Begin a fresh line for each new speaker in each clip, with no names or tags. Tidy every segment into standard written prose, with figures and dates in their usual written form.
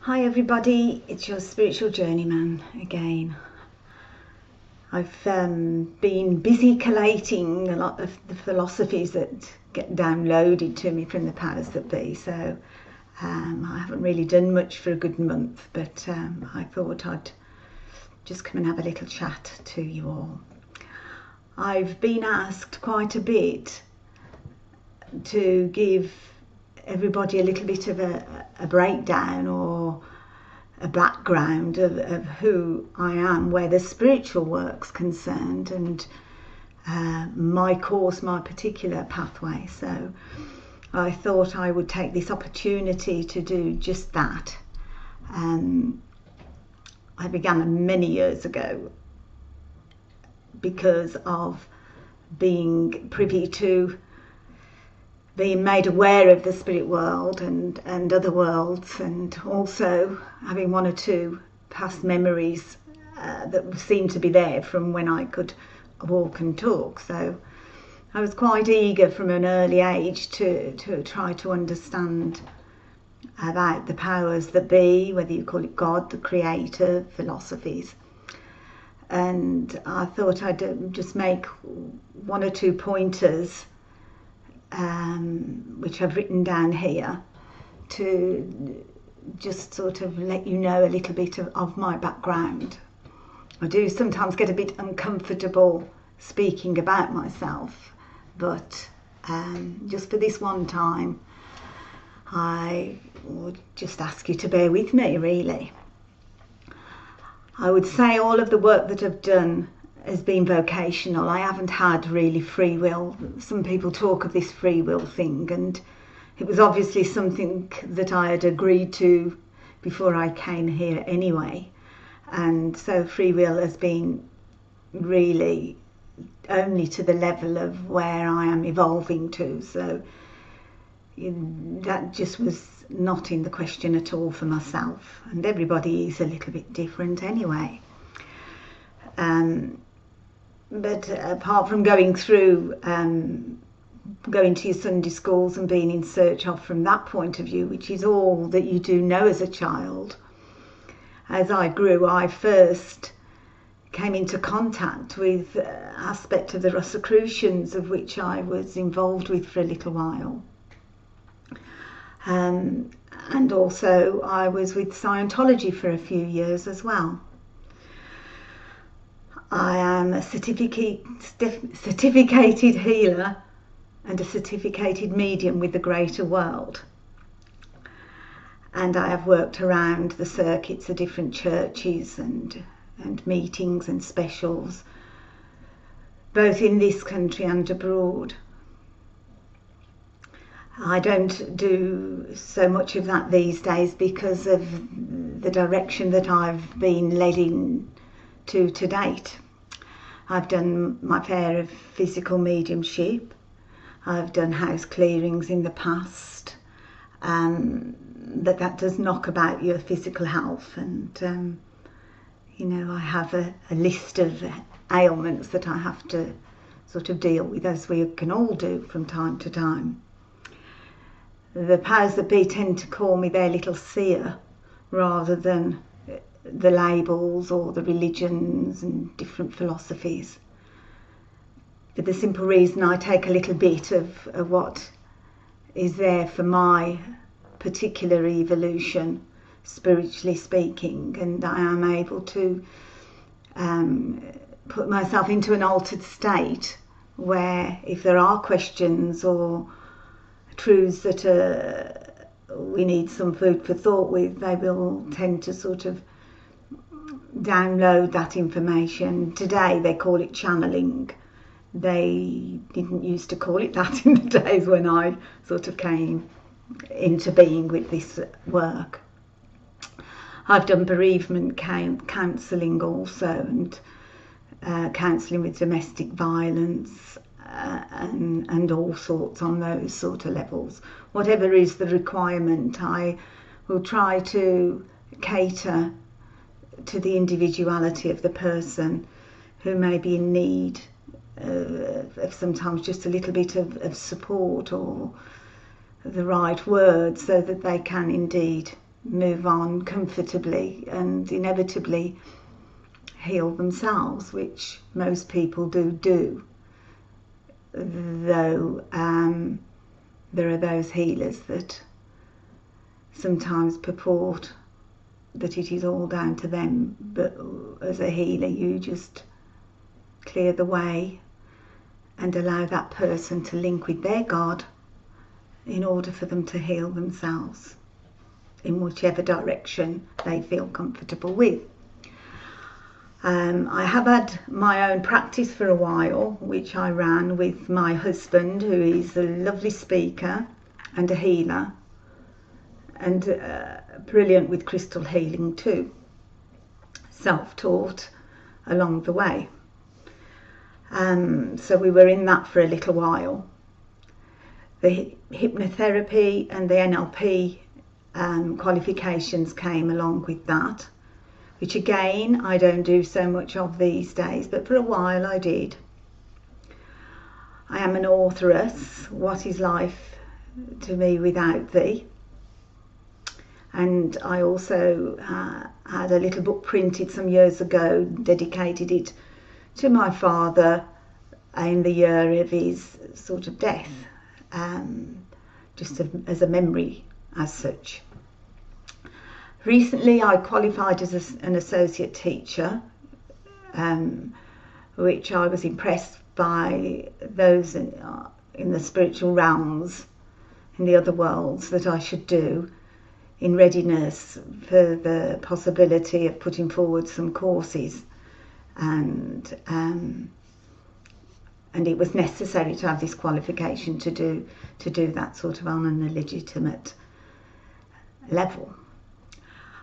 Hi everybody, it's your spiritual journeyman again. I've been busy collating a lot of the philosophies that get downloaded to me from the powers that be, so I haven't really done much for a good month, but I thought I'd just come and have a little chat to you all. I've been asked quite a bit to give everybody a little bit of a breakdown or a background of who I am, where the spiritual work's concerned, and my course, my particular pathway. So I thought I would take this opportunity to do just that. I began many years ago because of being privy to being made aware of the spirit world and other worlds, and also having one or two past memories that seemed to be there from when I could walk and talk. So I was quite eager from an early age to try to understand about the powers that be, whether you call it God, the creator, philosophies. And I thought I'd just make one or two pointers which I've written down here to just sort of let you know a little bit of my background. I do sometimes get a bit uncomfortable speaking about myself, but just for this one time I would just ask you to bear with me, really. I would say all of the work that I've done has been vocational. I haven't had really free will. Some people talk of this free will thing, and it was obviously something that I had agreed to before I came here anyway, and so free will has been really only to the level of where I am evolving to, so that just was not in the question at all for myself, and everybody is a little bit different anyway. But apart from going through, going to your Sunday schools and being in search of from that point of view, which is all that you do know as a child, as I grew, I first came into contact with aspect of the Rosicrucians, of which I was involved with for a little while. And also I was with Scientology for a few years as well. I am a certificated healer and a certificated medium with the greater world. And I have worked around the circuits of different churches and meetings and specials, both in this country and abroad. I don't do so much of that these days because of the direction that I've been led in to date. I've done my fair of physical mediumship. I've done house clearings in the past, but that does knock about your physical health, and you know, I have a list of ailments that I have to sort of deal with, as we can all do from time to time. The powers that be tend to call me their little seer rather than the labels or the religions and different philosophies, for the simple reason I take a little bit of what is there for my particular evolution, spiritually speaking, and I am able to put myself into an altered state where if there are questions or truths that we need some food for thought with, they will tend to sort of download that information. Today they call it channeling. They didn't used to call it that in the days when I sort of came into being with this work. I've done bereavement counselling also, and counselling with domestic violence, and all sorts on those sort of levels. Whatever is the requirement, I will try to cater to the individuality of the person who may be in need of sometimes just a little bit of support or the right words, so that they can indeed move on comfortably and inevitably heal themselves, which most people do, though there are those healers that sometimes purport that it is all down to them, but as a healer you just clear the way and allow that person to link with their God in order for them to heal themselves in whichever direction they feel comfortable with. I have had my own practice for a while, which I ran with my husband, who is a lovely speaker and a healer, and brilliant with crystal healing too, self-taught along the way. So we were in that for a little while. The hypnotherapy and the NLP qualifications came along with that, which again I don't do so much of these days, but for a while I did. I am an authoress, What is Life to Me Without Thee? And I also had a little book printed some years ago, dedicated it to my father in the year of his sort of death, just as a memory as such. Recently I qualified as an associate teacher, which I was impressed by those in the spiritual realms, in the other worlds, that I should do in readiness for the possibility of putting forward some courses, and it was necessary to have this qualification to do that sort of on an illegitimate level.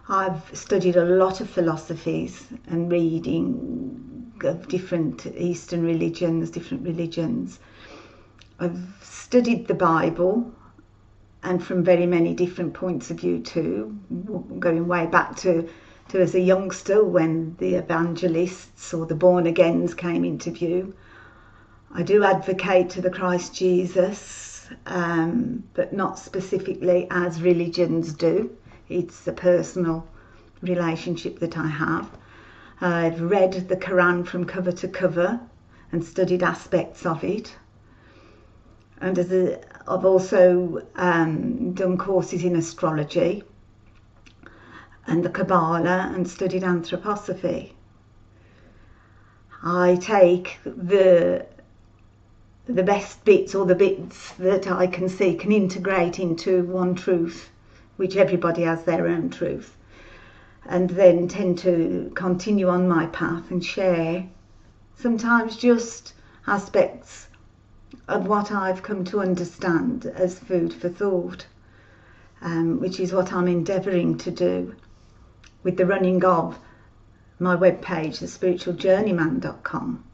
I've studied a lot of philosophies and reading of different Eastern religions, different religions. I've studied the Bible, and from very many different points of view too, going way back to as a youngster when the evangelists or the born-agains came into view. I do advocate to the Christ Jesus, but not specifically as religions do. It's a personal relationship that I have. I've read the Quran from cover to cover and studied aspects of it. And I've also done courses in astrology and the Kabbalah and studied anthroposophy. I take the best bits, or the bits that I can see can integrate into one truth, which everybody has their own truth, and then tend to continue on my path and share sometimes just aspects of what I've come to understand as food for thought, which is what I'm endeavouring to do with the running of my webpage, the SpiritualJourneyman.com.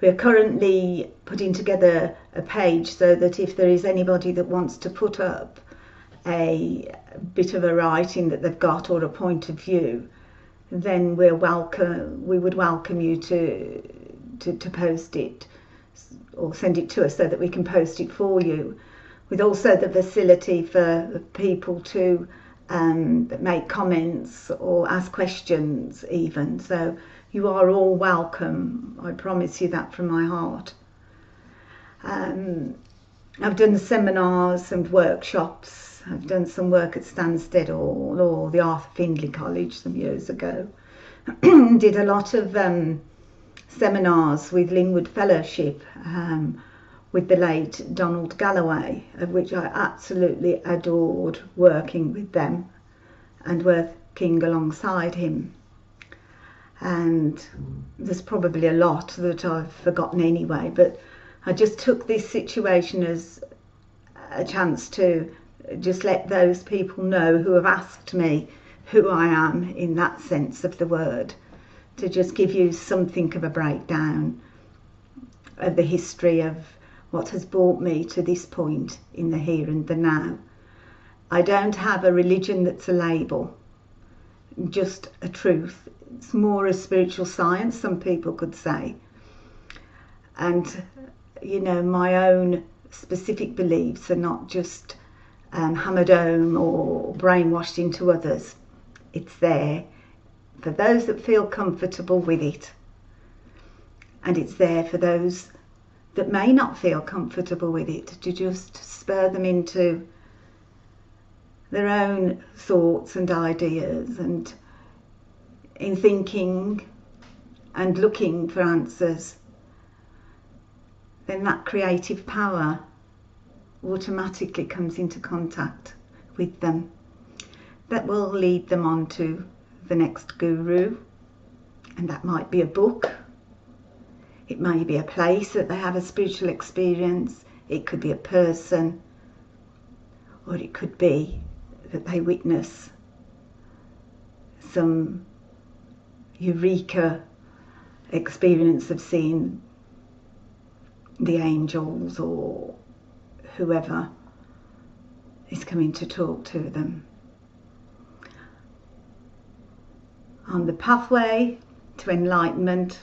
We're currently putting together a page so that if there is anybody that wants to put up a bit of a writing that they've got or a point of view, then we would welcome you to post it or send it to us so that we can post it for you, with also the facility for people to make comments or ask questions even. So you are all welcome, I promise you that from my heart. I've done seminars and workshops. I've done some work at Stansted Hall or the Arthur Findlay College some years ago. Did a lot of seminars with Linwood Fellowship with the late Donald Galloway, of which I absolutely adored working with them and working alongside him. And there's probably a lot that I've forgotten anyway, but I just took this situation as a chance to just let those people know who have asked me who I am in that sense of the word, to just give you something of a breakdown of the history of what has brought me to this point in the here and the now. I don't have a religion that's a label, just a truth. It's more a spiritual science, some people could say. And, you know, my own specific beliefs are not just hammered home or brainwashed into others. It's there for those that feel comfortable with it, and it's there for those that may not feel comfortable with it, to just spur them into their own thoughts and ideas, and in thinking and looking for answers, then that creative power automatically comes into contact with them. That will lead them on to the next guru, and that might be a book, it may be a place that they have a spiritual experience, it could be a person, or it could be that they witness some eureka experience of seeing the angels or whoever is coming to talk to them. On the pathway to enlightenment,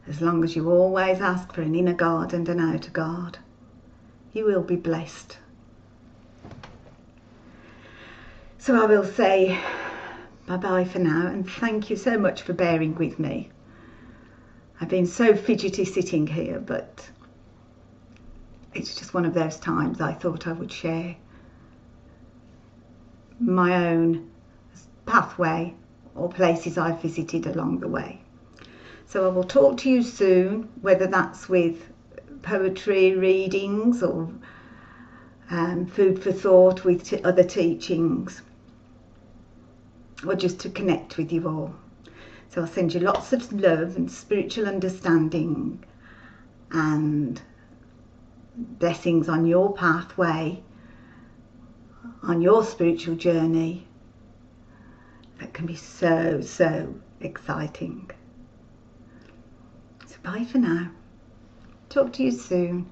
as long as you always ask for an inner guard and an outer guard, you will be blessed. So I will say bye-bye for now, and thank you so much for bearing with me. I've been so fidgety sitting here, but it's just one of those times I thought I would share my own pathway or places I've visited along the way. So I will talk to you soon, whether that's with poetry readings or food for thought with other teachings, or just to connect with you all. So I'll send you lots of love and spiritual understanding and blessings on your pathway, on your spiritual journey. That can be so, so exciting. So bye for now. Talk to you soon.